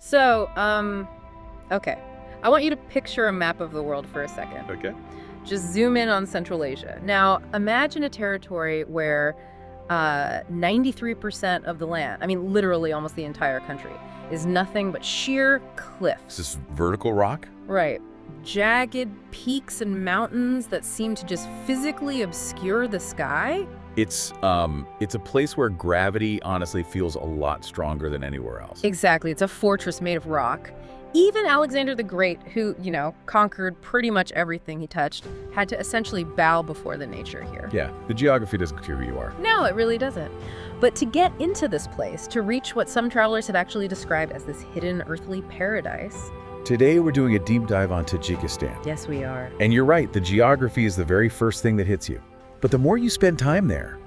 So, okay. I want you to picture a map of the world for a second. Okay. Just zoom in on Central Asia. Now, imagine a territory where 93% of the land, I mean, literally almost the entire country, is nothing but sheer cliffs. Is this vertical rock? Right. Jagged peaks and mountains that seem to just physically obscure the sky. It's a place where gravity honestly feels a lot stronger than anywhere else. Exactly. It's a fortress made of rock. Even Alexander the Great, who, conquered pretty much everything he touched, had to essentially bow before the nature here. Yeah, the geography doesn't care who you are. No, it really doesn't. But to get into this place, to reach what some travelers have actually described as this hidden earthly paradise. Today we're doing a deep dive on Tajikistan. Yes, we are. And you're right, the geography is the very first thing that hits you. But the more you spend time there,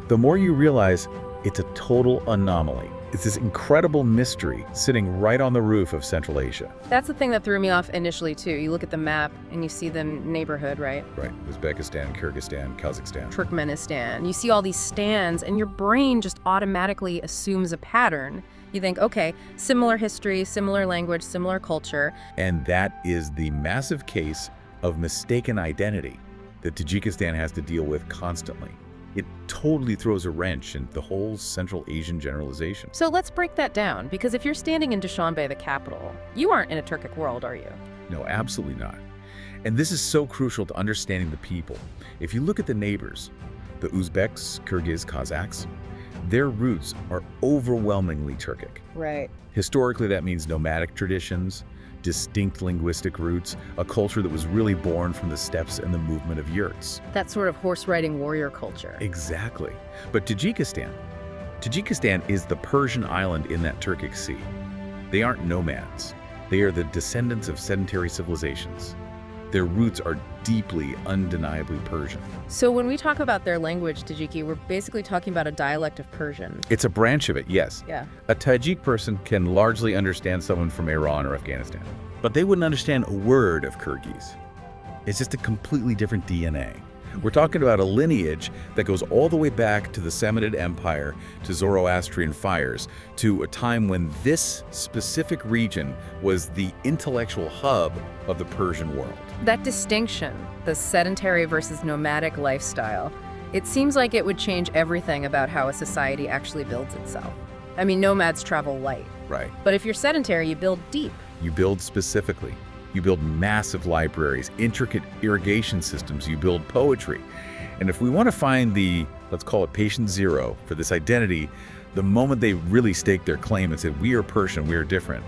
the more you realize it's a total anomaly. It's this incredible mystery sitting right on the roof of Central Asia. That's the thing that threw me off initially, too. You look at the map and you see the neighborhood, right? Right. Uzbekistan, Kyrgyzstan, Kazakhstan. Turkmenistan. You see all these stands, and your brain just automatically assumes a pattern. You think, okay, similar history, similar language, similar culture. And that is the massive case of mistaken identity that Tajikistan has to deal with constantly. It totally throws a wrench in the whole Central Asian generalization. So let's break that down, because if you're standing in Dushanbe, the capital, you aren't in a Turkic world, are you? No, absolutely not. And this is so crucial to understanding the people. If you look at the neighbors, the Uzbeks, Kyrgyz, Kazakhs, their roots are overwhelmingly Turkic. Right. Historically, that means nomadic traditions, distinct linguistic roots, a culture that was really born from the steppes and the movement of yurts. That sort of horse-riding warrior culture. Exactly. But Tajikistan is the Persian island in that Turkic sea. They aren't nomads. They are the descendants of sedentary civilizations. Their roots are deeply, undeniably Persian. So when we talk about their language, Tajiki, we're basically talking about a dialect of Persian. It's a branch of it, yes. Yeah. A Tajik person can largely understand someone from Iran or Afghanistan, but they wouldn't understand a word of Kyrgyz. It's just a completely different DNA. We're talking about a lineage that goes all the way back to the Samanid Empire, to Zoroastrian fires, to a time when this specific region was the intellectual hub of the Persian world. That distinction, the sedentary versus nomadic lifestyle, it seems like it would change everything about how a society actually builds itself. I mean, nomads travel light. Right. But if you're sedentary, you build deep. You build specifically. You build massive libraries, intricate irrigation systems, you build poetry. And if we want to find the, let's call it patient zero for this identity, the moment they really stake their claim and said, we are Persian, we are different,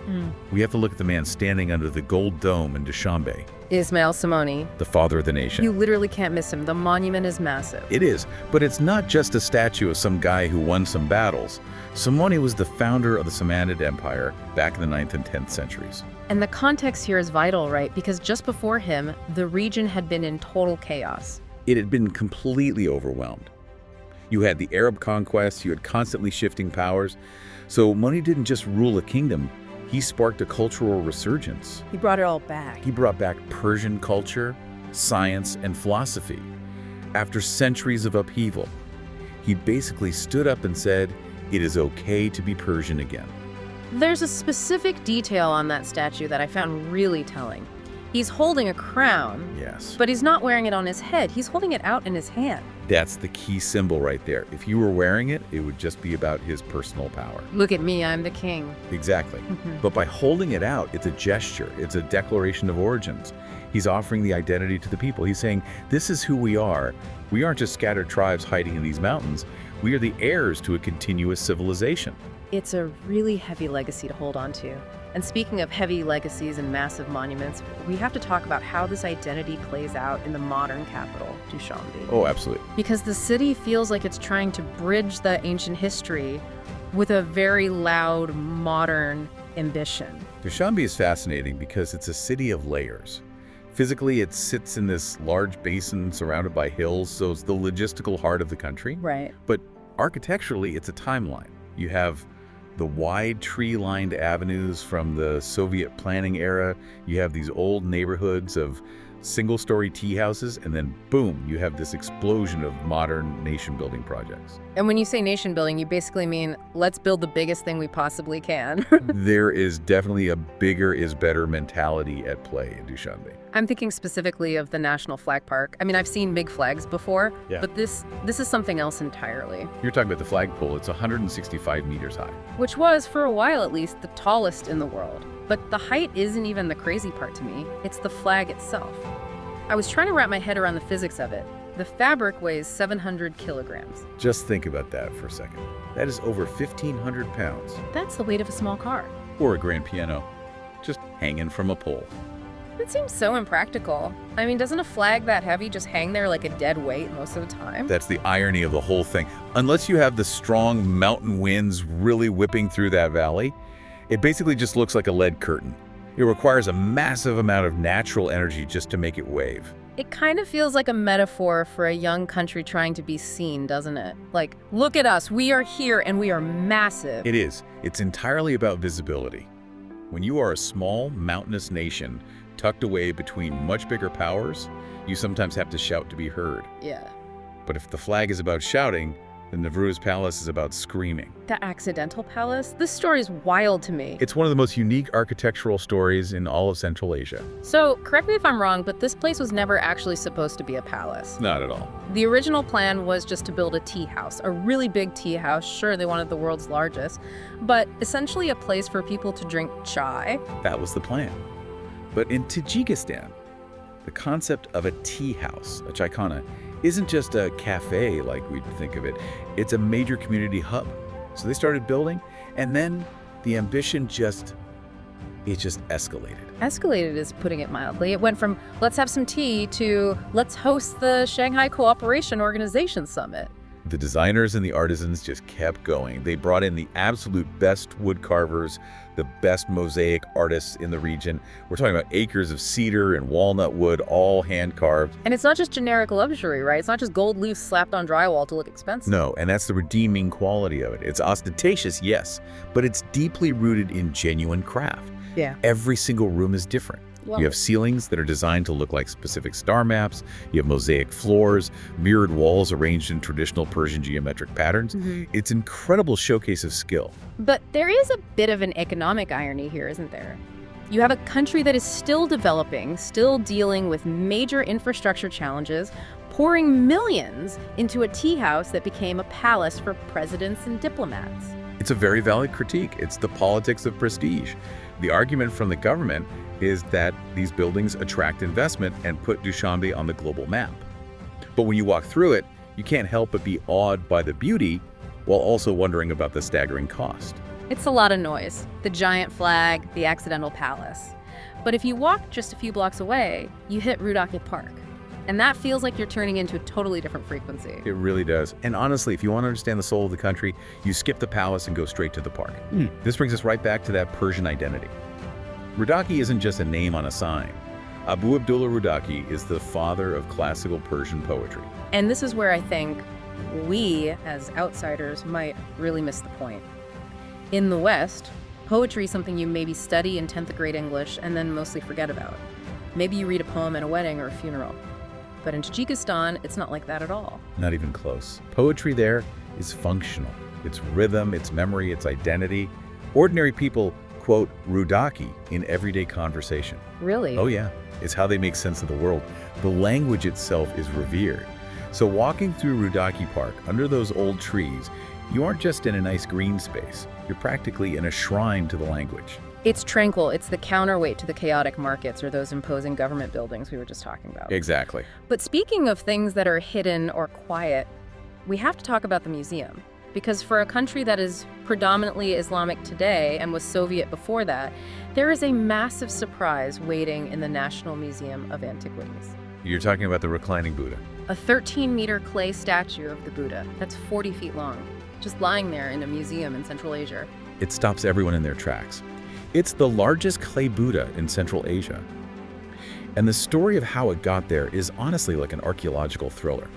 we have to look at the man standing under the gold dome in Dushanbe. Ismail Samani. The father of the nation. You literally can't miss him. The monument is massive. It is, but it's not just a statue of some guy who won some battles. Samani was the founder of the Samanid Empire back in the 9th and 10th centuries. And the context here is vital, right? Because just before him, the region had been in total chaos. It had been completely overwhelmed. You had the Arab conquest, you had constantly shifting powers. So Moni didn't just rule a kingdom, he sparked a cultural resurgence. He brought it all back. He brought back Persian culture, science, and philosophy. After centuries of upheaval, he basically stood up and said, it is okay to be Persian again. There's a specific detail on that statue that I found really telling. He's holding a crown, Yes. but he's not wearing it on his head. He's holding it out in his hand. That's the key symbol right there. If you were wearing it, it would just be about his personal power. Look at me, I'm the king. Exactly. But by holding it out, it's a gesture. It's a declaration of origins. He's offering the identity to the people. He's saying, this is who we are. We aren't just scattered tribes hiding in these mountains. We are the heirs to a continuous civilization. It's a really heavy legacy to hold on to. And speaking of heavy legacies and massive monuments, we have to talk about how this identity plays out in the modern capital, Dushanbe. Oh, absolutely. Because the city feels like it's trying to bridge the ancient history with a very loud, modern ambition. Dushanbe is fascinating because it's a city of layers. Physically, it sits in this large basin surrounded by hills, so it's the logistical heart of the country. Right. But architecturally, it's a timeline. You have the wide tree-lined avenues from the Soviet planning era. You have these old neighborhoods of single-story tea houses, and then boom, you have this explosion of modern nation-building projects. And when you say nation building, you basically mean let's build the biggest thing we possibly can. There is definitely a bigger is better mentality at play in Dushanbe. I'm thinking specifically of the National Flag Park. I mean, I've seen big flags before, but this is something else entirely. You're talking about the flagpole. It's 165 meters high. Which was, for a while at least, the tallest in the world. But the height isn't even the crazy part to me. It's the flag itself. I was trying to wrap my head around the physics of it. The fabric weighs 700 kilograms. Just think about that for a second. That is over 1,500 pounds. That's the weight of a small car. Or a grand piano, just hanging from a pole. It seems so impractical. I mean, doesn't a flag that heavy just hang there like a dead weight most of the time? That's the irony of the whole thing. Unless you have the strong mountain winds really whipping through that valley, it basically just looks like a lead curtain. It requires a massive amount of natural energy just to make it wave. It kind of feels like a metaphor for a young country trying to be seen, doesn't it? Like, look at us, we are here and we are massive. It is. It's entirely about visibility. When you are a small, mountainous nation tucked away between much bigger powers, you sometimes have to shout to be heard. Yeah. But if the flag is about shouting, then Navru's palace is about screaming. The accidental palace? This story is wild to me. It's one of the most unique architectural stories in all of Central Asia. So, correct me if I'm wrong, but this place was never actually supposed to be a palace. Not at all. The original plan was just to build a tea house, a really big tea house. Sure, they wanted the world's largest, but essentially a place for people to drink chai. That was the plan. But in Tajikistan, the concept of a tea house, a chaikhana, isn't just a cafe like we'd think of it. It's a major community hub. So they started building, and then the ambition just escalated. Escalated is putting it mildly. It went from let's have some tea to let's host the Shanghai Cooperation Organization Summit. The designers and the artisans just kept going. They brought in the absolute best wood carvers, the best mosaic artists in the region. We're talking about acres of cedar and walnut wood, all hand-carved. And it's not just generic luxury, right? It's not just gold leaf slapped on drywall to look expensive. No, and that's the redeeming quality of it. It's ostentatious, yes, but it's deeply rooted in genuine craft. Yeah. Every single room is different. Well, you have ceilings that are designed to look like specific star maps. You have mosaic floors, mirrored walls arranged in traditional Persian geometric patterns. It's an incredible showcase of skill. But there is a bit of an economic irony here, isn't there? You have a country that is still developing, still dealing with major infrastructure challenges, pouring millions into a tea house that became a palace for presidents and diplomats. It's a very valid critique. It's the politics of prestige. The argument from the government is that these buildings attract investment and put Dushanbe on the global map. But when you walk through it, you can't help but be awed by the beauty while also wondering about the staggering cost. It's a lot of noise. The giant flag, the accidental palace. But if you walk just a few blocks away, you hit Rudaki Park. And that feels like you're turning into a totally different frequency. It really does. And honestly, if you want to understand the soul of the country, you skip the palace and go straight to the park. This brings us right back to that Persian identity. Rudaki isn't just a name on a sign. Abu Abdullah Rudaki is the father of classical Persian poetry. And this is where I think we, as outsiders, might really miss the point. In the West, poetry is something you maybe study in 10th grade English and then mostly forget about. Maybe you read a poem at a wedding or a funeral. But in Tajikistan, it's not like that at all. Not even close. Poetry there is functional. It's rhythm, it's memory, it's identity. Ordinary people quote Rudaki in everyday conversation. Really? Oh yeah, it's how they make sense of the world. The language itself is revered. So walking through Rudaki Park, under those old trees, you aren't just in a nice green space. You're practically in a shrine to the language. It's tranquil. It's the counterweight to the chaotic markets or those imposing government buildings we were just talking about. Exactly. But speaking of things that are hidden or quiet, we have to talk about the museum. Because for a country that is predominantly Islamic today and was Soviet before that, there is a massive surprise waiting in the National Museum of Antiquities. You're talking about the reclining Buddha. A 13-meter clay statue of the Buddha that's 40 feet long, just lying there in a museum in Central Asia. It stops everyone in their tracks. It's the largest clay Buddha in Central Asia. And the story of how it got there is honestly like an archaeological thriller.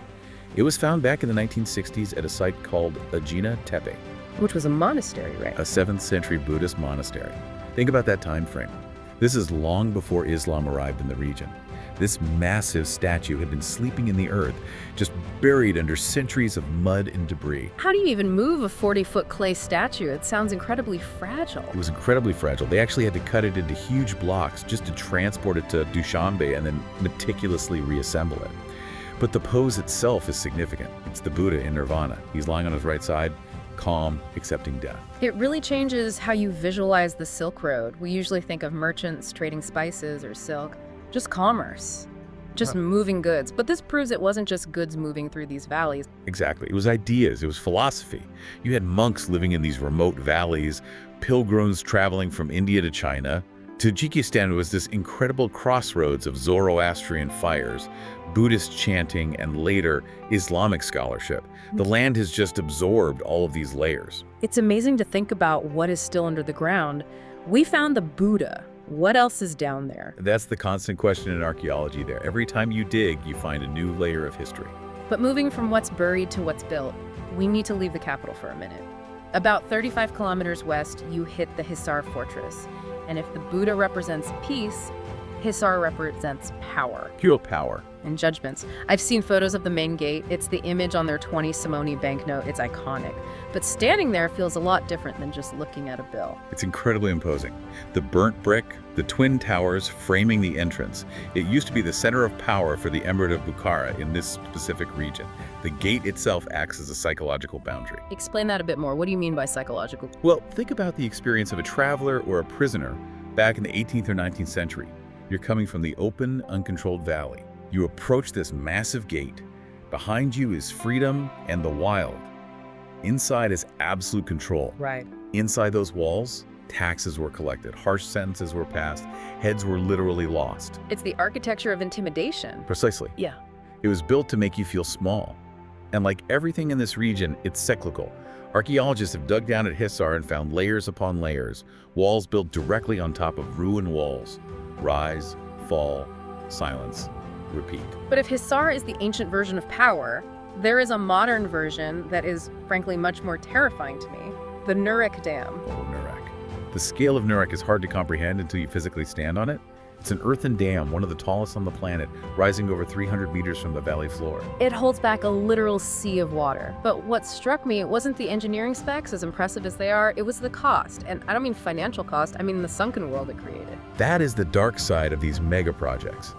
It was found back in the 1960s at a site called Ajina Tepe, Which was a monastery, right? a 7th century Buddhist monastery. Think about that time frame. This is long before Islam arrived in the region. This massive statue had been sleeping in the earth, just buried under centuries of mud and debris. How do you even move a 40-foot clay statue? It sounds incredibly fragile. It was incredibly fragile. They actually had to cut it into huge blocks just to transport it to Dushanbe and then meticulously reassemble it. But the pose itself is significant. It's the Buddha in nirvana. He's lying on his right side, calm, accepting death. It really changes how you visualize the Silk Road. We usually think of merchants trading spices or silk, just commerce, just moving goods. But this proves it wasn't just goods moving through these valleys. Exactly. It was ideas. It was philosophy. You had monks living in these remote valleys, pilgrims traveling from India to China. Tajikistan was this incredible crossroads of Zoroastrian fires, Buddhist chanting, and later Islamic scholarship. The land has just absorbed all of these layers. It's amazing to think about what is still under the ground. We found the Buddha. What else is down there? That's the constant question in archaeology there. Every time you dig, you find a new layer of history. But moving from what's buried to what's built, we need to leave the capital for a minute. About 35 kilometers west, you hit the Hisar fortress. And if the Buddha represents peace, Hisar represents power. Pure power. And judgments. I've seen photos of the main gate. It's the image on their 20 Samani banknote. It's iconic. But standing there feels a lot different than just looking at a bill. It's incredibly imposing. The burnt brick, the twin towers framing the entrance. It used to be the center of power for the Emirate of Bukhara in this specific region. The gate itself acts as a psychological boundary. Explain that a bit more. What do you mean by psychological? Well, think about the experience of a traveler or a prisoner back in the 18th or 19th century. You're coming from the open, uncontrolled valley. You approach this massive gate. Behind you is freedom and the wild. Inside is absolute control. Right. Inside those walls, taxes were collected, harsh sentences were passed, heads were literally lost. It's the architecture of intimidation. Precisely. Yeah. It was built to make you feel small. And like everything in this region, it's cyclical. Archaeologists have dug down at Hisar and found layers upon layers, walls built directly on top of ruined walls. Rise, fall, silence, repeat. But if Hisar is the ancient version of power, there is a modern version that is, frankly, much more terrifying to me. The Nurek Dam. Oh, Nurek. The scale of Nurek is hard to comprehend until you physically stand on it. It's an earthen dam, one of the tallest on the planet, rising over 300 meters from the valley floor. It holds back a literal sea of water. But what struck me, it wasn't the engineering specs, as impressive as they are, it was the cost. And I don't mean financial cost, I mean the sunken world it created. That is the dark side of these mega projects.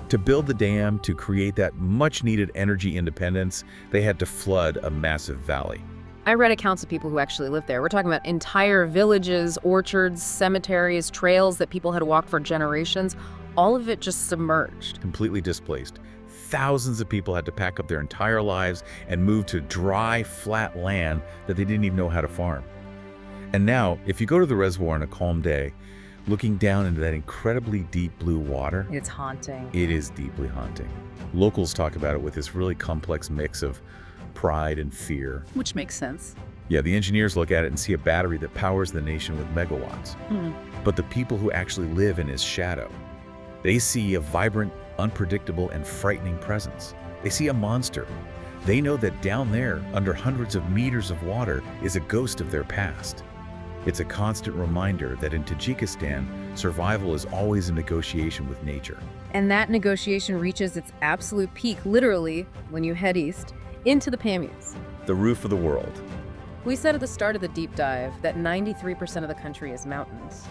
To build the dam, to create that much-needed energy independence, they had to flood a massive valley. I read accounts of people who actually lived there. We're talking about entire villages, orchards, cemeteries, trails that people had walked for generations. All of it just submerged. Completely displaced. Thousands of people had to pack up their entire lives and move to dry, flat land that they didn't even know how to farm. And now, if you go to the reservoir on a calm day, looking down into that incredibly deep blue water, it's haunting. It is deeply haunting. Locals talk about it with this really complex mix of pride and fear. Which makes sense. Yeah, the engineers look at it and see a battery that powers the nation with megawatts. But the people who actually live in its shadow, they see a vibrant, unpredictable, and frightening presence. They see a monster. They know that down there, under hundreds of meters of water, is a ghost of their past. It's a constant reminder that in Tajikistan, survival is always a negotiation with nature. And that negotiation reaches its absolute peak, literally, when you head east, into the Pamirs. The roof of the world. We said at the start of the deep dive that 93% of the country is mountains.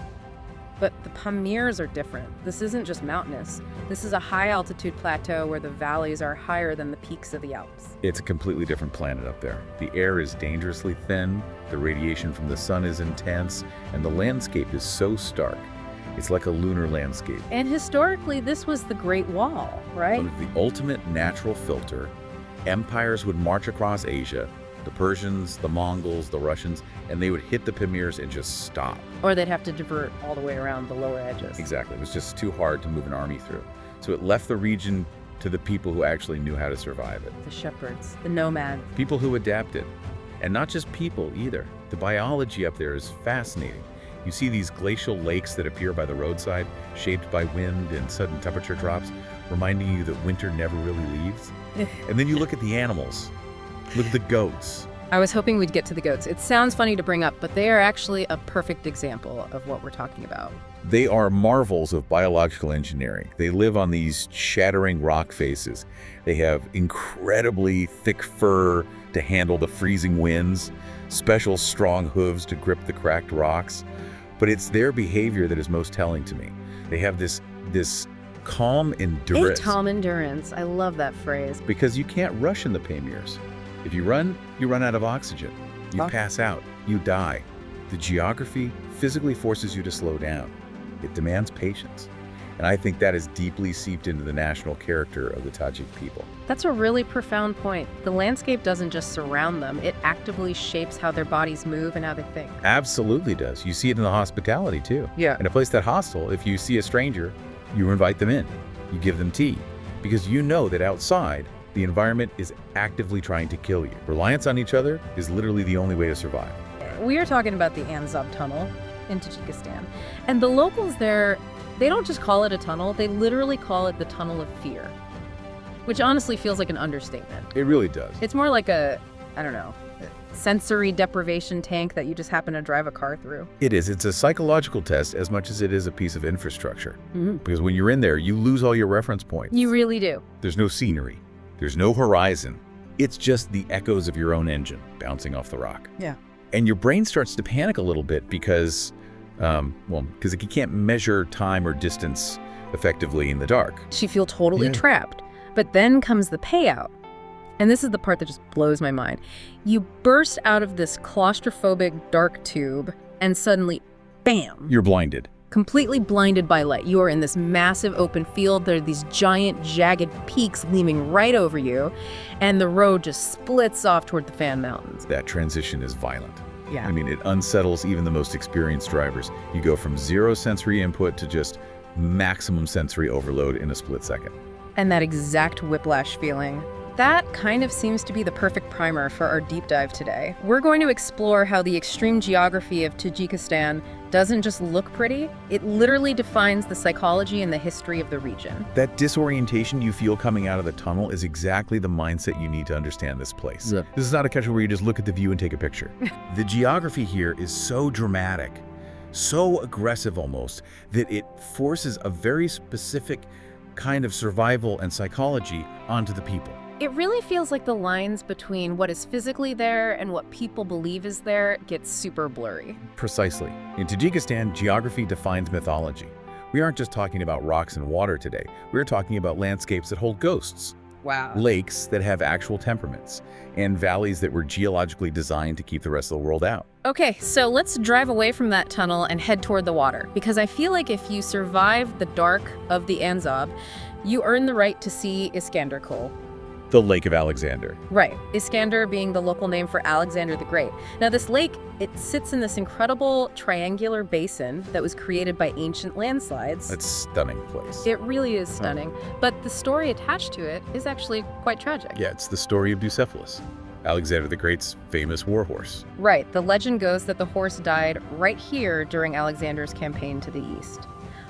But the Pamirs are different. This isn't just mountainous. This is a high-altitude plateau where the valleys are higher than the peaks of the Alps. It's a completely different planet up there. The air is dangerously thin, the radiation from the sun is intense, and the landscape is so stark. It's like a lunar landscape. And historically, this was the Great Wall, right? It was the ultimate natural filter. Empires would march across Asia, the Persians, the Mongols, the Russians, and they would hit the Pamirs and just stop. Or they'd have to divert all the way around the lower edges. Exactly. It was just too hard to move an army through. So it left the region to the people who actually knew how to survive it. The shepherds, the nomads. People who adapted. And not just people either. The biology up there is fascinating. You see these glacial lakes that appear by the roadside, shaped by wind and sudden temperature drops, reminding you that winter never really leaves. And then you look at the animals. Look at the goats, I was hoping we'd get to the goats. It sounds funny to bring up, but they are actually a perfect example of what we're talking about. They are marvels of biological engineering. They live on these shattering rock faces. They have incredibly thick fur to handle the freezing winds, special strong hooves to grip the cracked rocks. But it's their behavior that is most telling to me. They have this calm endurance. A calm endurance. I love that phrase. Because you can't rush in the Pamirs. If you run out of oxygen. You pass out. You die. The geography physically forces you to slow down. It demands patience. And I think that is deeply seeped into the national character of the Tajik people. That's a really profound point. The landscape doesn't just surround them, it actively shapes how their bodies move and how they think. Absolutely does. You see it in the hospitality too. Yeah. In a place that hostile, if you see a stranger, you invite them in. You give them tea. Because you know that outside, the environment is actively trying to kill you. Reliance on each other is literally the only way to survive. We are talking about the Anzab Tunnel in Tajikistan. And the locals there, they don't just call it a tunnel, they literally call it the Tunnel of Fear, which honestly feels like an understatement. It really does. It's more like a, I don't know, sensory deprivation tank that you just happen to drive a car through. It is. It's a psychological test as much as it is a piece of infrastructure. Because when you're in there, you lose all your reference points. You really do. There's no scenery. There's no horizon. It's just the echoes of your own engine bouncing off the rock. Yeah. And your brain starts to panic a little bit because, because you can't measure time or distance effectively in the dark. You feel totally trapped. But then comes the payout. And this is the part that just blows my mind. You burst out of this claustrophobic dark tube and suddenly, bam! You're blinded. Completely blinded by light. You are in this massive open field. There are these giant, jagged peaks looming right over you, and the road just splits off toward the Fan Mountains. That transition is violent. Yeah. I mean, it unsettles even the most experienced drivers. You go from zero sensory input to just maximum sensory overload in a split second. And that exact whiplash feeling. That kind of seems to be the perfect primer for our deep dive today. We're going to explore how the extreme geography of Tajikistan doesn't just look pretty, it literally defines the psychology and the history of the region. That disorientation you feel coming out of the tunnel is exactly the mindset you need to understand this place. Yeah. This is not a country where you just look at the view and take a picture. The geography here is so dramatic, so aggressive almost, that it forces a very specific kind of survival and psychology onto the people. It really feels like the lines between what is physically there and what people believe is there gets super blurry. Precisely. In Tajikistan, geography defines mythology. We aren't just talking about rocks and water today. We're talking about landscapes that hold ghosts. Wow. Lakes that have actual temperaments, and valleys that were geologically designed to keep the rest of the world out. Okay, so let's drive away from that tunnel and head toward the water, because I feel like if you survive the dark of the Anzab, you earn the right to see Iskanderkul. The Lake of Alexander. Right, Iskander being the local name for Alexander the Great. Now this lake, it sits in this incredible triangular basin that was created by ancient landslides. That's a stunning place. It really is stunning, but the story attached to it is actually quite tragic. Yeah, it's the story of Bucephalus, Alexander the Great's famous warhorse. Right, the legend goes that the horse died right here during Alexander's campaign to the east.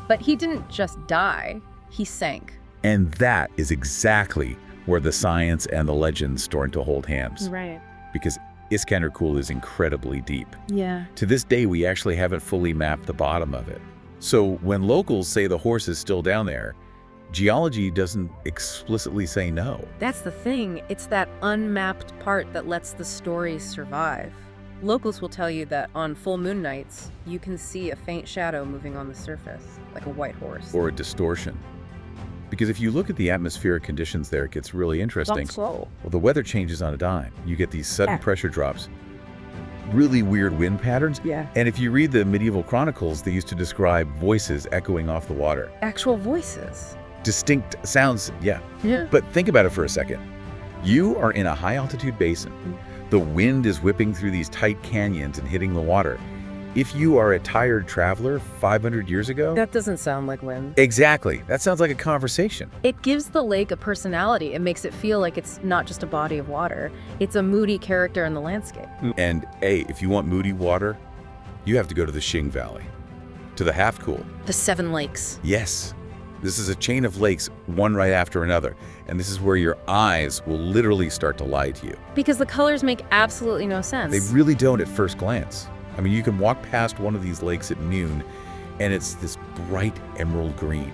But he didn't just die, he sank. And that is exactly where the science and the legends start to hold hands. Right. Because Iskanderkul is incredibly deep. Yeah. To this day, we actually haven't fully mapped the bottom of it. So when locals say the horse is still down there, geology doesn't explicitly say no. That's the thing. It's that unmapped part that lets the stories survive. Locals will tell you that on full moon nights, you can see a faint shadow moving on the surface, like a white horse. Or a distortion. Because if you look at the atmospheric conditions there, it gets really interesting. Slow. Well, the weather changes on a dime. You get these sudden pressure drops, really weird wind patterns. Yeah. And if you read the medieval chronicles, they used to describe voices echoing off the water. Actual voices. Distinct sounds, yeah. Yeah. But think about it for a second. You are in a high altitude basin. The wind is whipping through these tight canyons and hitting the water. If you are a tired traveler 500 years ago... That doesn't sound like wind. Exactly. That sounds like a conversation. It gives the lake a personality. It makes it feel like it's not just a body of water. It's a moody character in the landscape. And, hey, if you want moody water, you have to go to the Xing Valley, to the Half-Cool. The Seven Lakes. Yes. This is a chain of lakes, one right after another, and this is where your eyes will literally start to lie to you. Because the colors make absolutely no sense. They really don't at first glance. I mean, you can walk past one of these lakes at noon, and it's this bright emerald green.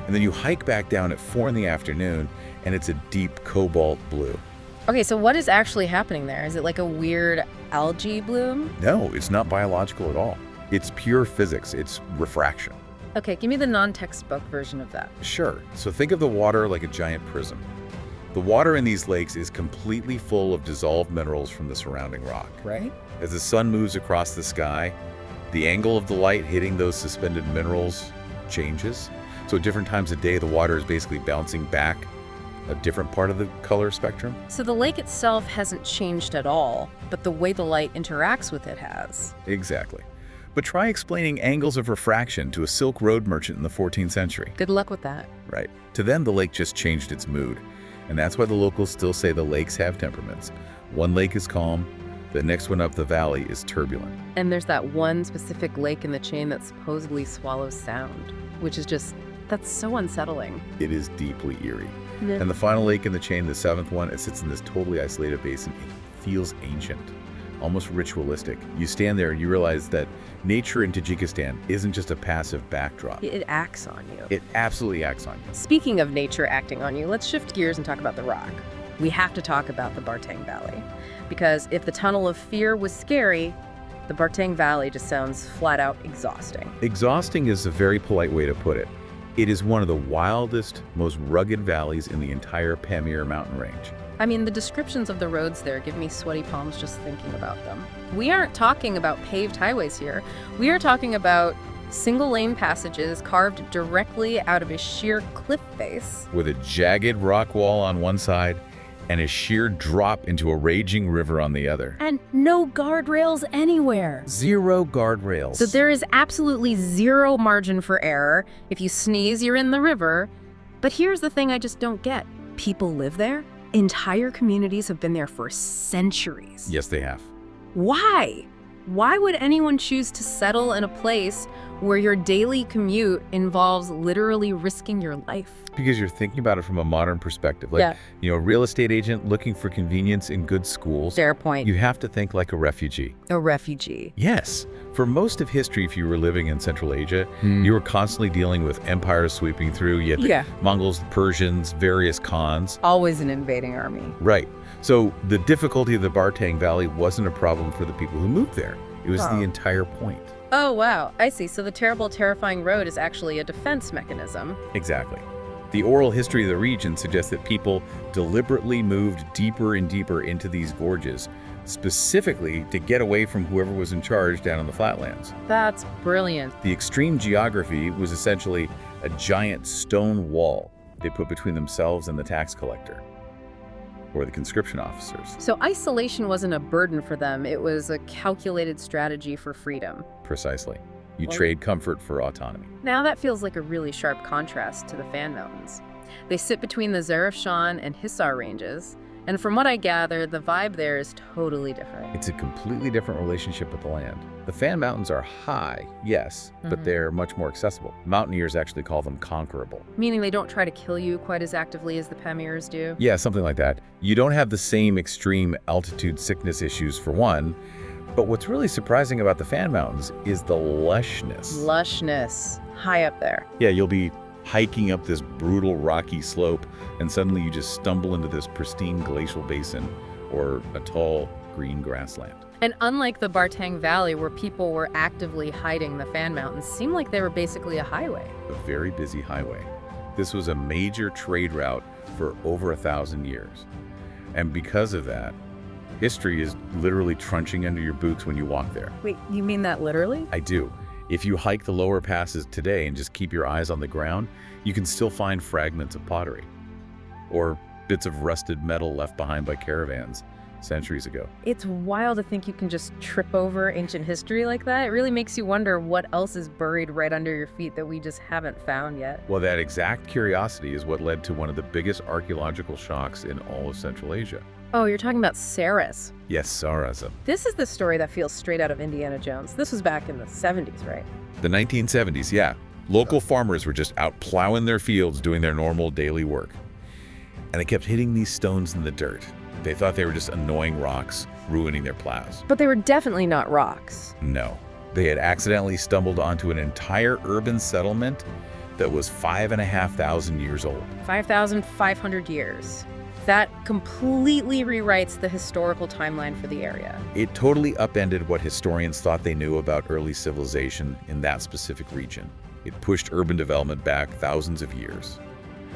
And then you hike back down at 4 in the afternoon, and it's a deep cobalt blue. Okay, so what is actually happening there? Is it like a weird algae bloom? No, it's not biological at all. It's pure physics. It's refraction. Okay, give me the non-textbook version of that. Sure. So think of the water like a giant prism. The water in these lakes is completely full of dissolved minerals from the surrounding rock. Right? As the sun moves across the sky, the angle of the light hitting those suspended minerals changes. So at different times of day, the water is basically bouncing back a different part of the color spectrum. So the lake itself hasn't changed at all, but the way the light interacts with it has. Exactly. But try explaining angles of refraction to a Silk Road merchant in the 14th century. Good luck with that. Right. To them, the lake just changed its mood. And that's why the locals still say the lakes have temperaments. One lake is calm, the next one up the valley is turbulent. And there's that one specific lake in the chain that supposedly swallows sound, which is just, that's so unsettling. It is deeply eerie. Yeah. And the final lake in the chain, the 7th one, it sits in this totally isolated basin. It feels ancient, almost ritualistic. You stand there and you realize that nature in Tajikistan isn't just a passive backdrop. It acts on you. It absolutely acts on you. Speaking of nature acting on you, let's shift gears and talk about the rock. We have to talk about the Bartang Valley. Because if the Tunnel of Fear was scary, the Bartang Valley just sounds flat out exhausting. Exhausting is a very polite way to put it. It is one of the wildest, most rugged valleys in the entire Pamir mountain range. I mean, the descriptions of the roads there give me sweaty palms just thinking about them. We aren't talking about paved highways here. We are talking about single-lane passages carved directly out of a sheer cliff face. With a jagged rock wall on one side and a sheer drop into a raging river on the other. And no guardrails anywhere. Zero guardrails. So there is absolutely zero margin for error. If you sneeze, you're in the river. But here's the thing I just don't get. People live there? Entire communities have been there for centuries. Yes, they have. Why? Why would anyone choose to settle in a place where your daily commute involves literally risking your life? Because you're thinking about it from a modern perspective. Like, a real estate agent looking for convenience in good schools. Fair point. You have to think like a refugee. A refugee. Yes. For most of history, if you were living in Central Asia, you were constantly dealing with empires sweeping through. You had the Mongols, the Persians, various Khans. Always an invading army. Right. So the difficulty of the Bartang Valley wasn't a problem for the people who moved there. It was the entire point. Oh, wow. I see. So the terrible, terrifying road is actually a defense mechanism. Exactly. The oral history of the region suggests that people deliberately moved deeper and deeper into these gorges, specifically to get away from whoever was in charge down in the flatlands. That's brilliant. The extreme geography was essentially a giant stone wall they put between themselves and the tax collector, or the conscription officers. So isolation wasn't a burden for them. It was a calculated strategy for freedom. Precisely. You trade comfort for autonomy. Now that feels like a really sharp contrast to the Fan Mountains. They sit between the Zarafshan and Hisar ranges, and from what I gather, the vibe there is totally different. It's a completely different relationship with the land. The Fan Mountains are high, yes, but they're much more accessible. Mountaineers actually call them conquerable. Meaning they don't try to kill you quite as actively as the Pamirs do? Yeah, something like that. You don't have the same extreme altitude sickness issues, for one. But what's really surprising about the Fan Mountains is the lushness. Lushness. High up there. Yeah, you'll be hiking up this brutal rocky slope, and suddenly you just stumble into this pristine glacial basin or a tall green grassland. And unlike the Bartang Valley, where people were actively hiding, the Fan Mountains seemed like they were basically a highway. A very busy highway. This was a major trade route for over 1,000 years. And because of that, history is literally trunching under your boots when you walk there. Wait, you mean that literally? I do. If you hike the lower passes today and just keep your eyes on the ground, you can still find fragments of pottery or bits of rusted metal left behind by caravans centuries ago. It's wild to think you can just trip over ancient history like that. It really makes you wonder what else is buried right under your feet that we just haven't found yet. Well, that exact curiosity is what led to one of the biggest archaeological shocks in all of Central Asia. Oh, you're talking about Saras. Yes, Sarasm. This is the story that feels straight out of Indiana Jones. This was back in the 70s, right? The 1970s, yeah. Local farmers were just out plowing their fields, doing their normal daily work. And they kept hitting these stones in the dirt. They thought they were just annoying rocks, ruining their plows. But they were definitely not rocks. No. They had accidentally stumbled onto an entire urban settlement that was 5,500 years old. 5,500 years. That completely rewrites the historical timeline for the area. It totally upended what historians thought they knew about early civilization in that specific region. It pushed urban development back thousands of years.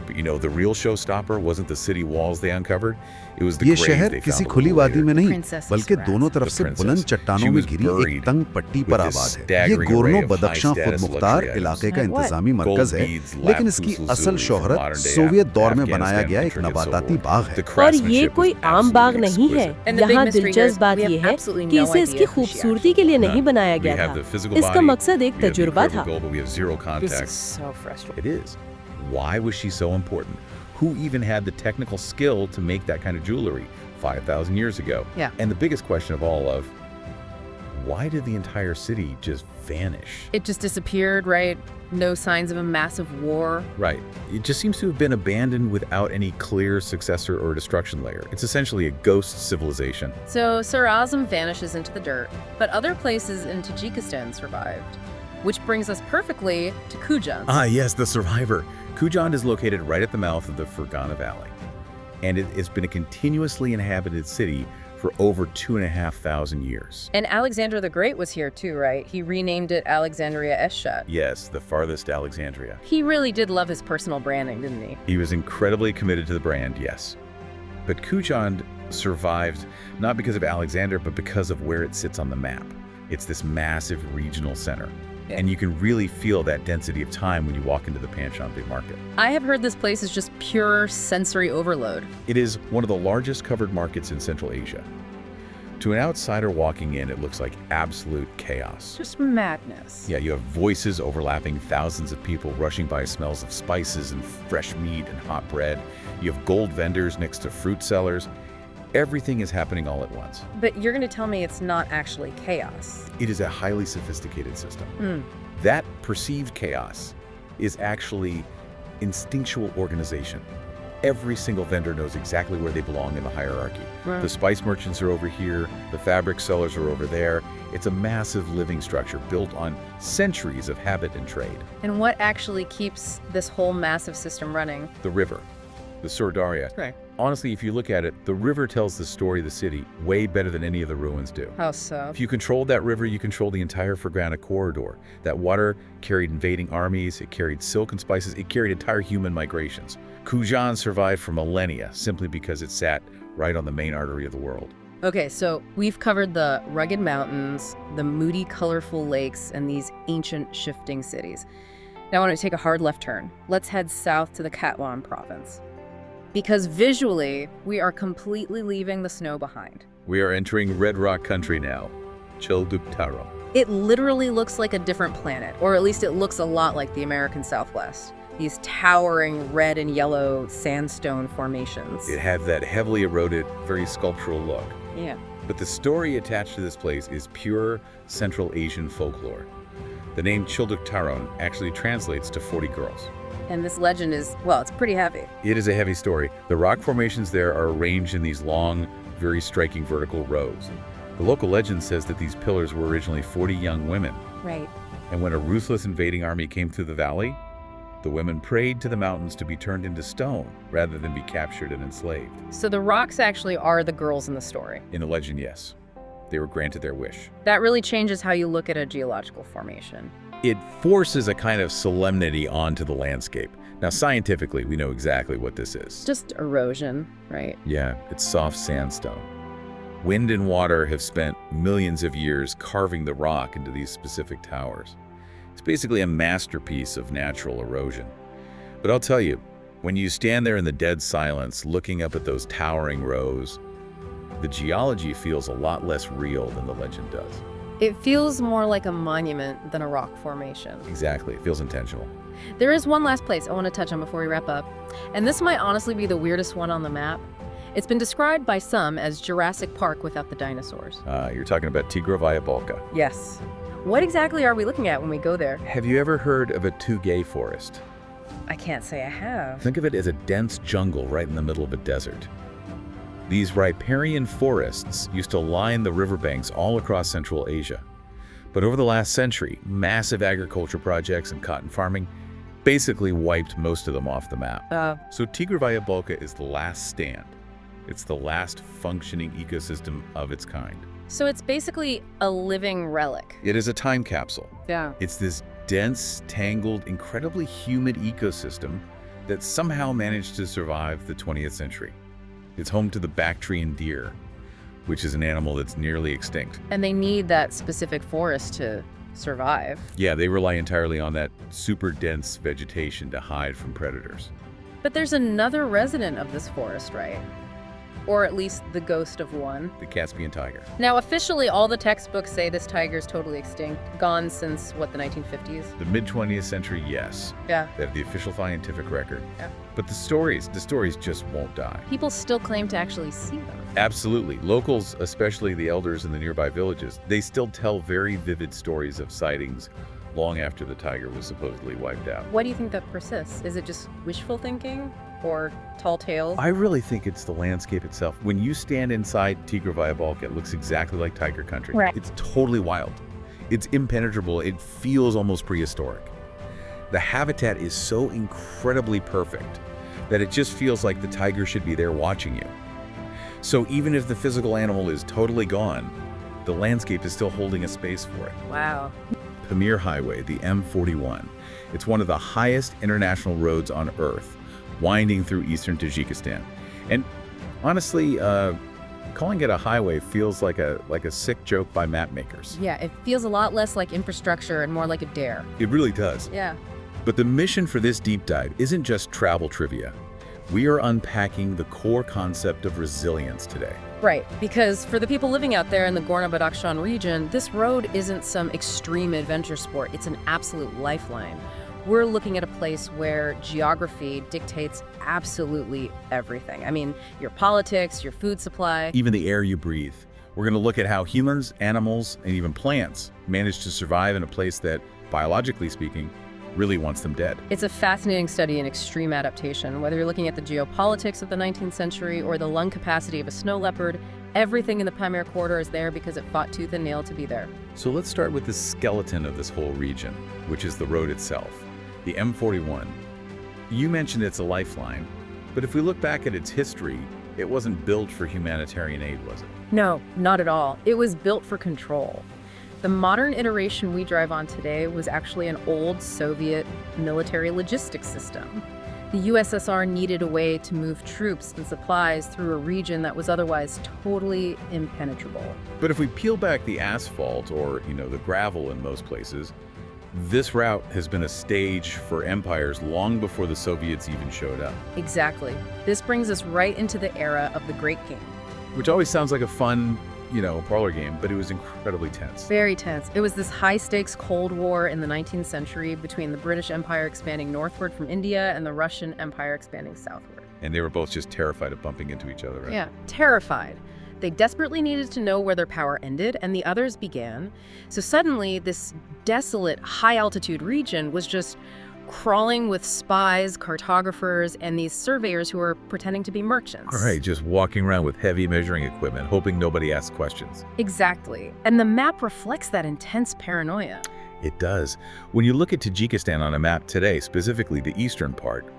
But you know, the real showstopper wasn't the city walls they uncovered. It was the ये grave शहर they किसी found खुली a वादी little में later. नहीं, बल्कि दोनों तरफ से बुलंद चट्टानों में घिरी एक तंग पट्टी पर आबाद है। ये गोर्नो बदख्शां खुद मुख्तार इलाके का इंतजामी मरकज है, लेकिन इसकी असल शोहरत सोवियत दौर में बनाया गया एक नबाताती बाग है। और ये कोई आम बाग नहीं है। यहाँ दिलचस्प बात ये है कि इसे इसकी खूबसूरती के लिए नहीं बनाया गया था। इसका मकसद एक तजुर्बा था। Why was she so important? Who even had the technical skill to make that kind of jewelry 5,000 years ago? Yeah. And the biggest question of all of, why did the entire city just vanish? It just disappeared, right? No signs of a massive war. Right. It just seems to have been abandoned without any clear successor or destruction layer. It's essentially a ghost civilization. So Sir Azam vanishes into the dirt, but other places in Tajikistan survived. Which brings us perfectly to Kujan. Ah, yes, the survivor. Kujan is located right at the mouth of the Fergana Valley, and it has been a continuously inhabited city for over 2,500 years. And Alexander the Great was here too, right? He renamed it Alexandria Eshat. Yes, the farthest Alexandria. He really did love his personal branding, didn't he? He was incredibly committed to the brand, yes. But Kujan survived not because of Alexander, but because of where it sits on the map. It's this massive regional center. And you can really feel that density of time when you walk into the Dushanbe market. I have heard this place is just pure sensory overload. It is one of the largest covered markets in Central Asia. To an outsider walking in, it looks like absolute chaos. Just madness. Yeah, you have voices overlapping thousands of people rushing by smells of spices and fresh meat and hot bread. You have gold vendors next to fruit sellers. Everything is happening all at once. But you're going to tell me it's not actually chaos. It is a highly sophisticated system. That perceived chaos is actually instinctual organization. Every single vendor knows exactly where they belong in the hierarchy. Right. The spice merchants are over here, the fabric sellers are over there. It's a massive living structure built on centuries of habit and trade. And what actually keeps this whole massive system running? The river, the Surdaria. Right. Honestly, if you look at it, the river tells the story of the city way better than any of the ruins do. How so? If you controlled that river, you control the entire Fergana corridor. That water carried invading armies, it carried silk and spices, it carried entire human migrations. Kujan survived for millennia simply because it sat right on the main artery of the world. Okay, so we've covered the rugged mountains, the moody, colorful lakes, and these ancient, shifting cities. Now I want to take a hard left turn. Let's head south to the Katwan province. Because visually, we are completely leaving the snow behind. We are entering Red Rock country now, Childuk-Taro. It literally looks like a different planet, or at least it looks a lot like the American Southwest. These towering red and yellow sandstone formations. It had that heavily eroded, very sculptural look. Yeah. But the story attached to this place is pure Central Asian folklore. The name Childuk-Taro actually translates to 40 girls. And this legend is, well, it's pretty heavy. It is a heavy story. The rock formations there are arranged in these long, very striking vertical rows. The local legend says that these pillars were originally 40 young women. Right. And when a ruthless invading army came through the valley, the women prayed to the mountains to be turned into stone rather than be captured and enslaved. So the rocks actually are the girls in the story. In the legend, yes. They were granted their wish. That really changes how you look at a geological formation. It forces a kind of solemnity onto the landscape. Now, scientifically, we know exactly what this is. Just erosion, right? Yeah, it's soft sandstone. Wind and water have spent millions of years carving the rock into these specific towers. It's basically a masterpiece of natural erosion. But I'll tell you, when you stand there in the dead silence, looking up at those towering rows, the geology feels a lot less real than the legend does. It feels more like a monument than a rock formation. Exactly, it feels intentional. There is one last place I want to touch on before we wrap up, and this might honestly be the weirdest one on the map. It's been described by some as Jurassic Park without the dinosaurs. You're talking about Tigrovaya Balka. Yes. What exactly are we looking at when we go there? Have you ever heard of a tugay forest? I can't say I have. Think of it as a dense jungle right in the middle of a desert. These riparian forests used to line the riverbanks all across Central Asia. But over the last century, massive agriculture projects and cotton farming basically wiped most of them off the map. So Tigrovaya Balka is the last stand. It's the last functioning ecosystem of its kind. So it's basically a living relic. It is a time capsule. Yeah. It's this dense, tangled, incredibly humid ecosystem that somehow managed to survive the 20th century. It's home to the Bactrian deer, which is an animal that's nearly extinct. And they need that specific forest to survive. Yeah, they rely entirely on that super dense vegetation to hide from predators. But there's another resident of this forest, right? Or at least the ghost of one. The Caspian tiger. Now, officially, all the textbooks say this tiger is totally extinct, gone since, what, the 1950s? The mid-20th century, yes. Yeah. They have the official scientific record. Yeah. But the stories just won't die. People still claim to actually see them. Absolutely. Locals, especially the elders in the nearby villages, they still tell very vivid stories of sightings long after the tiger was supposedly wiped out. Why do you think that persists? Is it just wishful thinking? Or tall tales? I really think it's the landscape itself. When you stand inside Tigrovaya Balka, it looks exactly like tiger country. Right. It's totally wild. It's impenetrable. It feels almost prehistoric. The habitat is so incredibly perfect that it just feels like the tiger should be there watching you. So even if the physical animal is totally gone, the landscape is still holding a space for it. Wow. Pamir Highway, the M41. It's one of the highest international roads on Earth, winding through eastern Tajikistan. And honestly, calling it a highway feels like a sick joke by map makers. Yeah, it feels a lot less like infrastructure and more like a dare. It really does. Yeah. But the mission for this deep dive isn't just travel trivia. We are unpacking the core concept of resilience today. Right, because for the people living out there in the Gorno-Badakhshan region, this road isn't some extreme adventure sport. It's an absolute lifeline. We're looking at a place where geography dictates absolutely everything. I mean, your politics, your food supply. Even the air you breathe. We're going to look at how humans, animals, and even plants manage to survive in a place that, biologically speaking, really wants them dead. It's a fascinating study in extreme adaptation. Whether you're looking at the geopolitics of the 19th century or the lung capacity of a snow leopard, everything in the Pamir corridor is there because it fought tooth and nail to be there. So let's start with the skeleton of this whole region, which is the road itself. The M41. You mentioned it's a lifeline, but if we look back at its history, it wasn't built for humanitarian aid, was it? No, not at all. It was built for control. The modern iteration we drive on today was actually an old Soviet military logistics system. The USSR needed a way to move troops and supplies through a region that was otherwise totally impenetrable. But if we peel back the asphalt, or, the gravel in most places, this route has been a stage for empires long before the Soviets even showed up. Exactly. This brings us right into the era of the Great King. Which always sounds like a fun, parlor game, but it was incredibly tense. Very tense. It was this high-stakes Cold War in the 19th century between the British Empire expanding northward from India and the Russian Empire expanding southward. And they were both just terrified of bumping into each other, right? Yeah, terrified. They desperately needed to know where their power ended and the others began. So suddenly, this desolate, high-altitude region was just crawling with spies, cartographers, and these surveyors who were pretending to be merchants. All right, just walking around with heavy measuring equipment, hoping nobody asks questions. Exactly. And the map reflects that intense paranoia. It does. When you look at Tajikistan on a map today, specifically the eastern part,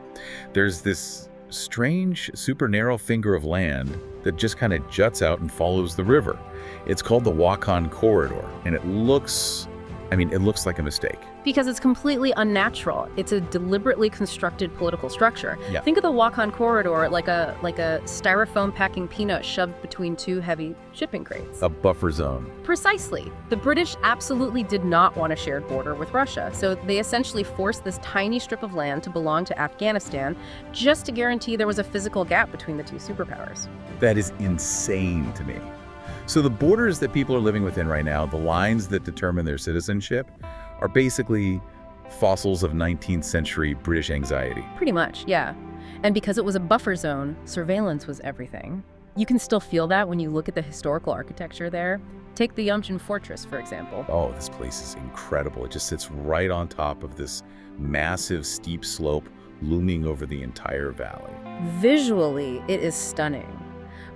there's this strange, super narrow finger of land that just kind of juts out and follows the river. It's called the Wakhan Corridor, and it looks like a mistake. Because it's completely unnatural. It's a deliberately constructed political structure. Yeah. Think of the Wakhan Corridor like a styrofoam packing peanut shoved between two heavy shipping crates. A buffer zone. Precisely. The British absolutely did not want a shared border with Russia, so they essentially forced this tiny strip of land to belong to Afghanistan just to guarantee there was a physical gap between the two superpowers. That is insane to me. So the borders that people are living within right now, the lines that determine their citizenship, are basically fossils of 19th century British anxiety. Pretty much, yeah. And because it was a buffer zone, surveillance was everything. You can still feel that when you look at the historical architecture there. Take the Yamchen Fortress, for example. Oh, this place is incredible. It just sits right on top of this massive steep slope looming over the entire valley. Visually, it is stunning.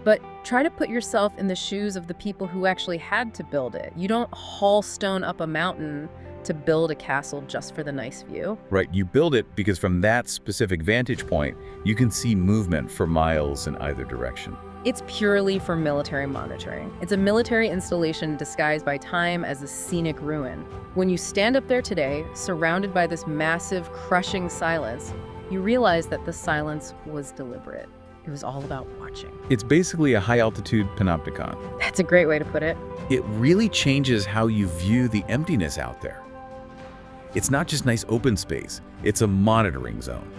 But try to put yourself in the shoes of the people who actually had to build it. You don't haul stone up a mountain to build a castle just for the nice view. Right, you build it because from that specific vantage point, you can see movement for miles in either direction. It's purely for military monitoring. It's a military installation disguised by time as a scenic ruin. When you stand up there today, surrounded by this massive, crushing silence, you realize that the silence was deliberate. It was all about watching. It's basically a high-altitude panopticon. That's a great way to put it. It really changes how you view the emptiness out there. It's not just nice open space, it's a monitoring zone.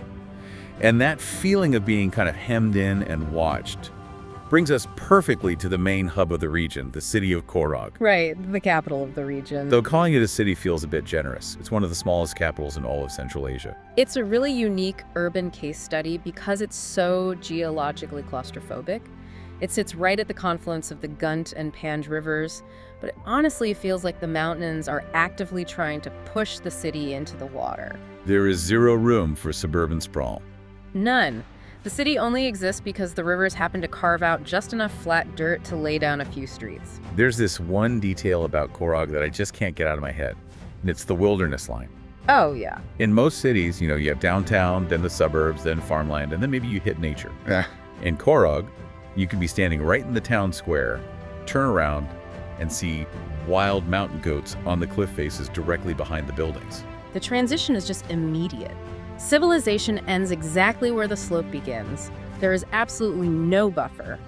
And that feeling of being kind of hemmed in and watched brings us perfectly to the main hub of the region, the city of Korog. Right, the capital of the region. Though calling it a city feels a bit generous. It's one of the smallest capitals in all of Central Asia. It's a really unique urban case study because it's so geologically claustrophobic. It sits right at the confluence of the Gunt and Panj rivers, but it honestly feels like the mountains are actively trying to push the city into the water. There is zero room for suburban sprawl. None. The city only exists because the rivers happen to carve out just enough flat dirt to lay down a few streets. There's this one detail about Korog that I just can't get out of my head, and it's the wilderness line. Oh, yeah. In most cities, you have downtown, then the suburbs, then farmland, and then maybe you hit nature. In Korog, you can be standing right in the town square, turn around, and see wild mountain goats on the cliff faces directly behind the buildings. The transition is just immediate. Civilization ends exactly where the slope begins. There is absolutely no buffer.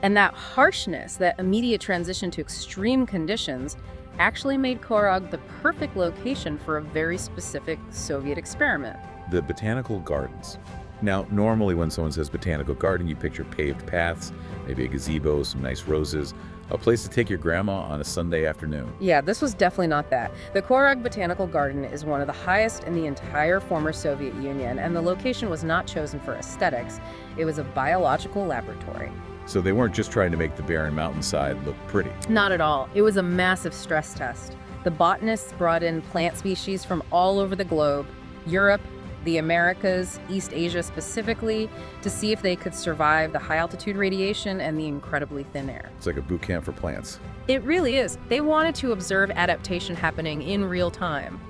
And that harshness, that immediate transition to extreme conditions, actually made Korog the perfect location for a very specific Soviet experiment. The botanical gardens. Now, normally when someone says botanical garden, you picture paved paths, maybe a gazebo, some nice roses, a place to take your grandma on a Sunday afternoon. Yeah, this was definitely not that. The Korog Botanical Garden is one of the highest in the entire former Soviet Union, and the location was not chosen for aesthetics. It was a biological laboratory. So they weren't just trying to make the barren mountainside look pretty. Not at all. It was a massive stress test. The botanists brought in plant species from all over the globe, Europe, the Americas, East Asia specifically, to see if they could survive the high-altitude radiation and the incredibly thin air. It's like a boot camp for plants. It really is. They wanted to observe adaptation happening in real time.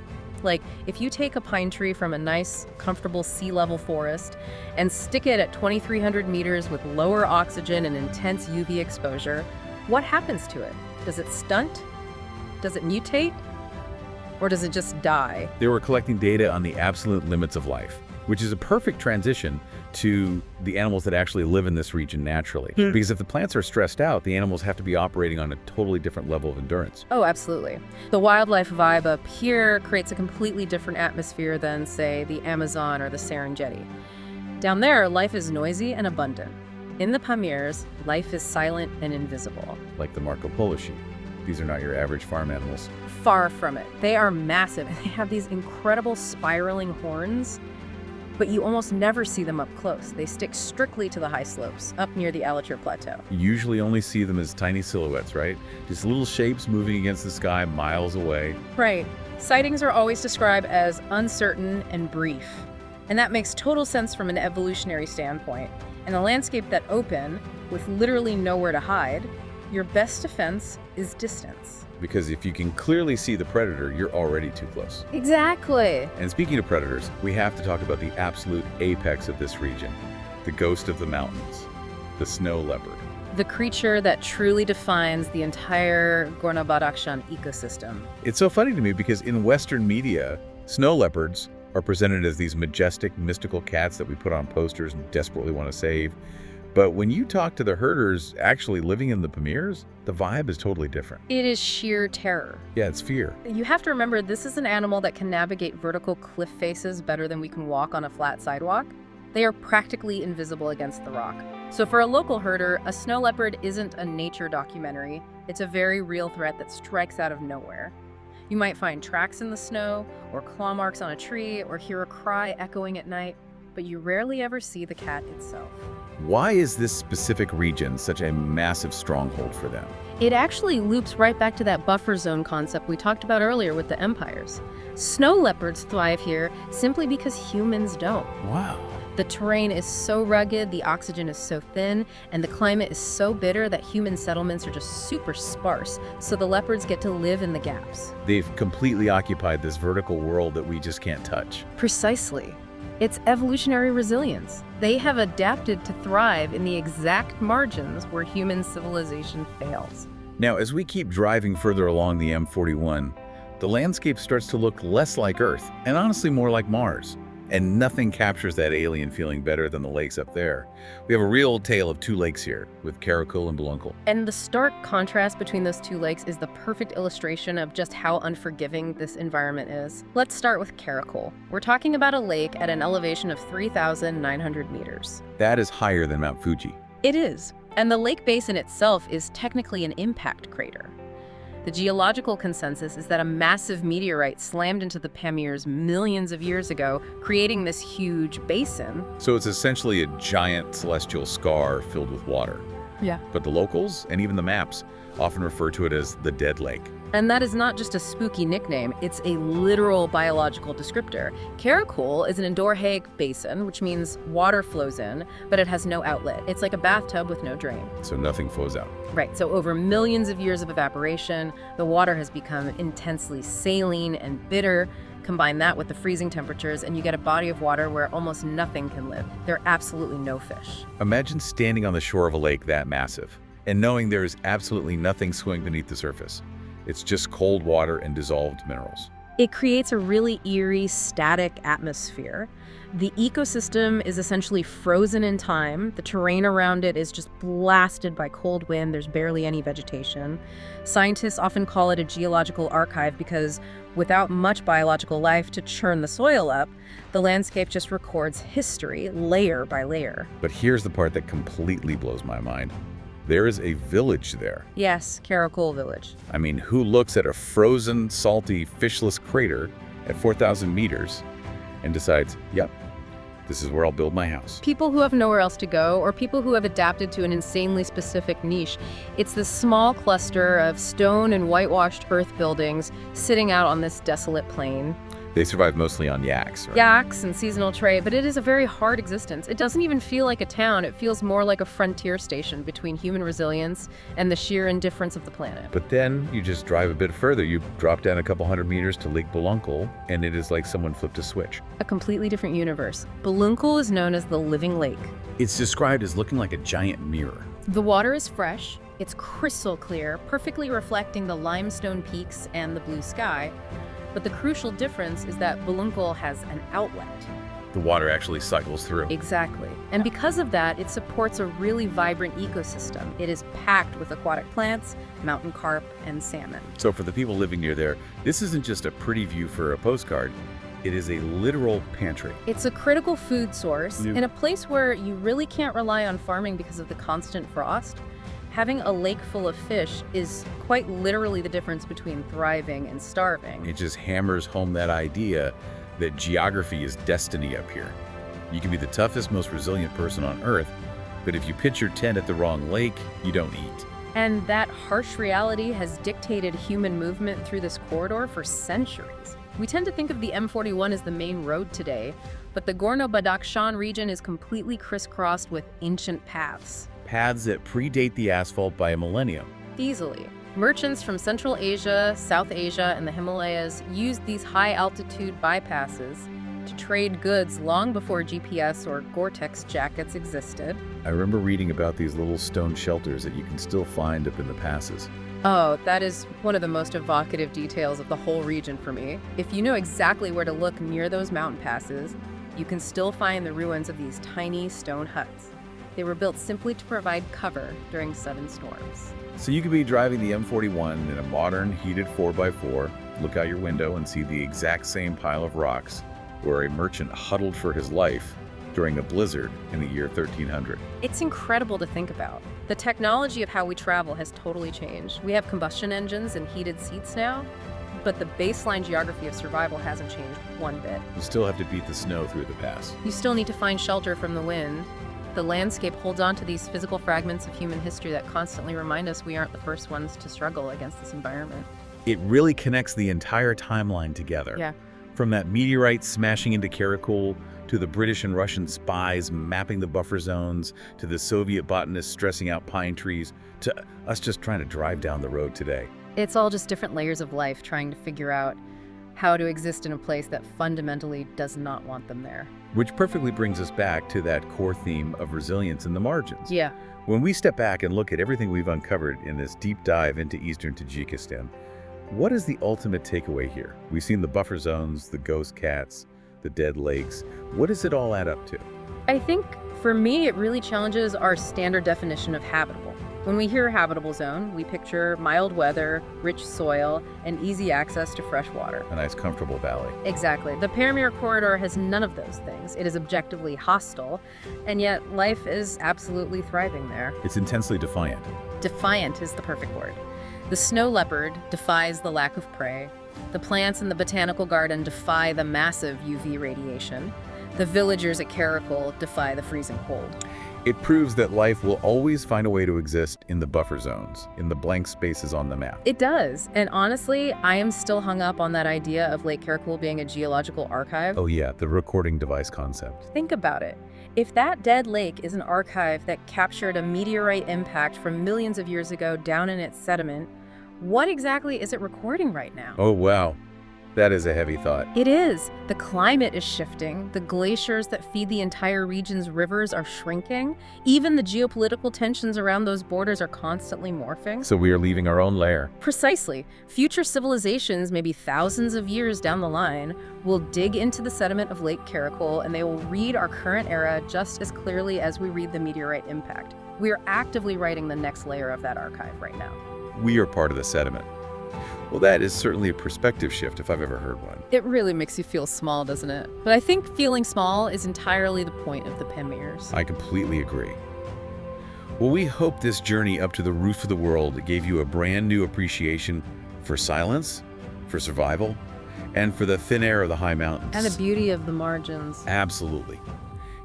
Like, if you take a pine tree from a nice, comfortable sea-level forest and stick it at 2,300 meters with lower oxygen and intense UV exposure, what happens to it? Does it stunt? Does it mutate? Or does it just die? They were collecting data on the absolute limits of life, which is a perfect transition to the animals that actually live in this region naturally. Because if the plants are stressed out, the animals have to be operating on a totally different level of endurance. Oh, absolutely. The wildlife vibe up here creates a completely different atmosphere than, say, the Amazon or the Serengeti. Down there, life is noisy and abundant. In the Pamirs, life is silent and invisible. Like the Marco Polo sheep. These are not your average farm animals. Far from it. They are massive, and they have these incredible spiraling horns, but you almost never see them up close. They stick strictly to the high slopes, up near the Alachur Plateau. You usually only see them as tiny silhouettes, right? Just little shapes moving against the sky miles away. Right. Sightings are always described as uncertain and brief, and that makes total sense from an evolutionary standpoint. In a landscape that open, with literally nowhere to hide, your best defense is distance. Because if you can clearly see the predator, you're already too close. Exactly. And speaking of predators, we have to talk about the absolute apex of this region, the ghost of the mountains, the snow leopard. The creature that truly defines the entire Gorno-Badakhshan ecosystem. It's so funny to me because in Western media, snow leopards are presented as these majestic, mystical cats that we put on posters and desperately want to save. But when you talk to the herders actually living in the Pamirs, the vibe is totally different. It is sheer terror. Yeah, it's fear. You have to remember, this is an animal that can navigate vertical cliff faces better than we can walk on a flat sidewalk. They are practically invisible against the rock. So for a local herder, a snow leopard isn't a nature documentary. It's a very real threat that strikes out of nowhere. You might find tracks in the snow, or claw marks on a tree, or hear a cry echoing at night. but you rarely ever see the cat itself. Why is this specific region such a massive stronghold for them? It actually loops right back to that buffer zone concept we talked about earlier with the empires. Snow leopards thrive here simply because humans don't. Wow. The terrain is so rugged, the oxygen is so thin, and the climate is so bitter that human settlements are just super sparse, so the leopards get to live in the gaps. They've completely occupied this vertical world that we just can't touch. Precisely. It's evolutionary resilience. They have adapted to thrive in the exact margins where human civilization fails. Now, as we keep driving further along the M41, the landscape starts to look less like Earth, and honestly more like Mars. And nothing captures that alien feeling better than the lakes up there. We have a real tale of two lakes here, with Karakul and Bulunkul. And the stark contrast between those two lakes is the perfect illustration of just how unforgiving this environment is. Let's start with Karakul. We're talking about a lake at an elevation of 3,900 meters. That is higher than Mount Fuji. It is. And the lake basin itself is technically an impact crater. The geological consensus is that a massive meteorite slammed into the Pamirs millions of years ago, creating this huge basin. So it's essentially a giant celestial scar filled with water. Yeah. But the locals, and even the maps, often refer to it as the Dead Lake. And that is not just a spooky nickname, it's a literal biological descriptor. Karakul is an endorheic basin, which means water flows in, but it has no outlet. It's like a bathtub with no drain. So nothing flows out. Right, so over millions of years of evaporation, the water has become intensely saline and bitter. Combine that with the freezing temperatures, and you get a body of water where almost nothing can live. There are absolutely no fish. Imagine standing on the shore of a lake that massive, and knowing there is absolutely nothing swimming beneath the surface. It's just cold water and dissolved minerals. It creates a really eerie, static atmosphere. The ecosystem is essentially frozen in time. The terrain around it is just blasted by cold wind. There's barely any vegetation. Scientists often call it a geological archive because without much biological life to churn the soil up, the landscape just records history layer by layer. But here's the part that completely blows my mind. There is a village there. Yes, Karakul village. I mean, who looks at a frozen, salty, fishless crater at 4,000 meters and decides, yep, this is where I'll build my house? People who have nowhere else to go, or people who have adapted to an insanely specific niche. It's this small cluster of stone and whitewashed earth buildings sitting out on this desolate plain. They survive mostly on yaks, right? Yaks and seasonal trade, but it is a very hard existence. It doesn't even feel like a town. It feels more like a frontier station between human resilience and the sheer indifference of the planet. But then you just drive a bit further. You drop down a couple hundred meters to Lake Bulunkul, and it is like someone flipped a switch. A completely different universe. Bulunkul is known as the living lake. It's described as looking like a giant mirror. The water is fresh. It's crystal clear, perfectly reflecting the limestone peaks and the blue sky. But the crucial difference is that Bulunkul has an outlet. The water actually cycles through. Exactly. And because of that, it supports a really vibrant ecosystem. It is packed with aquatic plants, mountain carp, and salmon. So for the people living near there, this isn't just a pretty view for a postcard. It is a literal pantry. It's a critical food source. Yeah. In a place where you really can't rely on farming because of the constant frost, having a lake full of fish is quite literally the difference between thriving and starving. It just hammers home that idea that geography is destiny up here. You can be the toughest, most resilient person on Earth, but if you pitch your tent at the wrong lake, you don't eat. And that harsh reality has dictated human movement through this corridor for centuries. We tend to think of the M41 as the main road today, but the Gorno-Badakhshan region is completely crisscrossed with ancient paths. Paths that predate the asphalt by a millennium. Easily. Merchants from Central Asia, South Asia, and the Himalayas used these high-altitude bypasses to trade goods long before GPS or Gore-Tex jackets existed. I remember reading about these little stone shelters that you can still find up in the passes. Oh, that is one of the most evocative details of the whole region for me. If you know exactly where to look near those mountain passes, you can still find the ruins of these tiny stone huts. They were built simply to provide cover during sudden storms. So you could be driving the M41 in a modern, heated 4x4, look out your window and see the exact same pile of rocks where a merchant huddled for his life during a blizzard in the year 1300. It's incredible to think about. The technology of how we travel has totally changed. We have combustion engines and heated seats now, but the baseline geography of survival hasn't changed one bit. You still have to beat the snow through the pass. You still need to find shelter from the wind. The landscape holds on to these physical fragments of human history that constantly remind us we aren't the first ones to struggle against this environment. It really connects the entire timeline together. Yeah. From that meteorite smashing into Karakul, to the British and Russian spies mapping the buffer zones, to the Soviet botanists stressing out pine trees, to us just trying to drive down the road today. It's all just different layers of life trying to figure out how to exist in a place that fundamentally does not want them there. Which perfectly brings us back to that core theme of resilience in the margins. Yeah. When we step back and look at everything we've uncovered in this deep dive into eastern Tajikistan, what is the ultimate takeaway here? We've seen the buffer zones, the ghost cats, the dead lakes. What does it all add up to? I think, for me, it really challenges our standard definition of habitable. When we hear habitable zone, we picture mild weather, rich soil, and easy access to fresh water. A nice, comfortable valley. Exactly. The Pamir corridor has none of those things. It is objectively hostile, and yet life is absolutely thriving there. It's intensely defiant. Defiant is the perfect word. The snow leopard defies the lack of prey. The plants in the botanical garden defy the massive UV radiation. The villagers at Karakul defy the freezing cold. It proves that life will always find a way to exist in the buffer zones, in the blank spaces on the map. It does. And honestly, I am still hung up on that idea of Lake Karakul being a geological archive. Oh yeah, the recording device concept. Think about it. If that dead lake is an archive that captured a meteorite impact from millions of years ago down in its sediment, what exactly is it recording right now? Oh wow, that is a heavy thought. It is. The climate is shifting. The glaciers that feed the entire region's rivers are shrinking. Even the geopolitical tensions around those borders are constantly morphing. So we are leaving our own lair. Precisely. Future civilizations, maybe thousands of years down the line, will dig into the sediment of Lake Karakul, and they will read our current era just as clearly as we read the meteorite impact. We are actively writing the next layer of that archive right now. We are part of the sediment. Well, that is certainly a perspective shift if I've ever heard one. It really makes you feel small, doesn't it? But I think feeling small is entirely the point of the Pamirs. I completely agree. Well, we hope this journey up to the roof of the world gave you a brand new appreciation for silence, for survival, and for the thin air of the high mountains. And the beauty of the margins. Absolutely.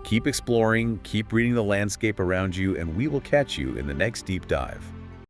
Keep exploring, keep reading the landscape around you, and we will catch you in the next deep dive.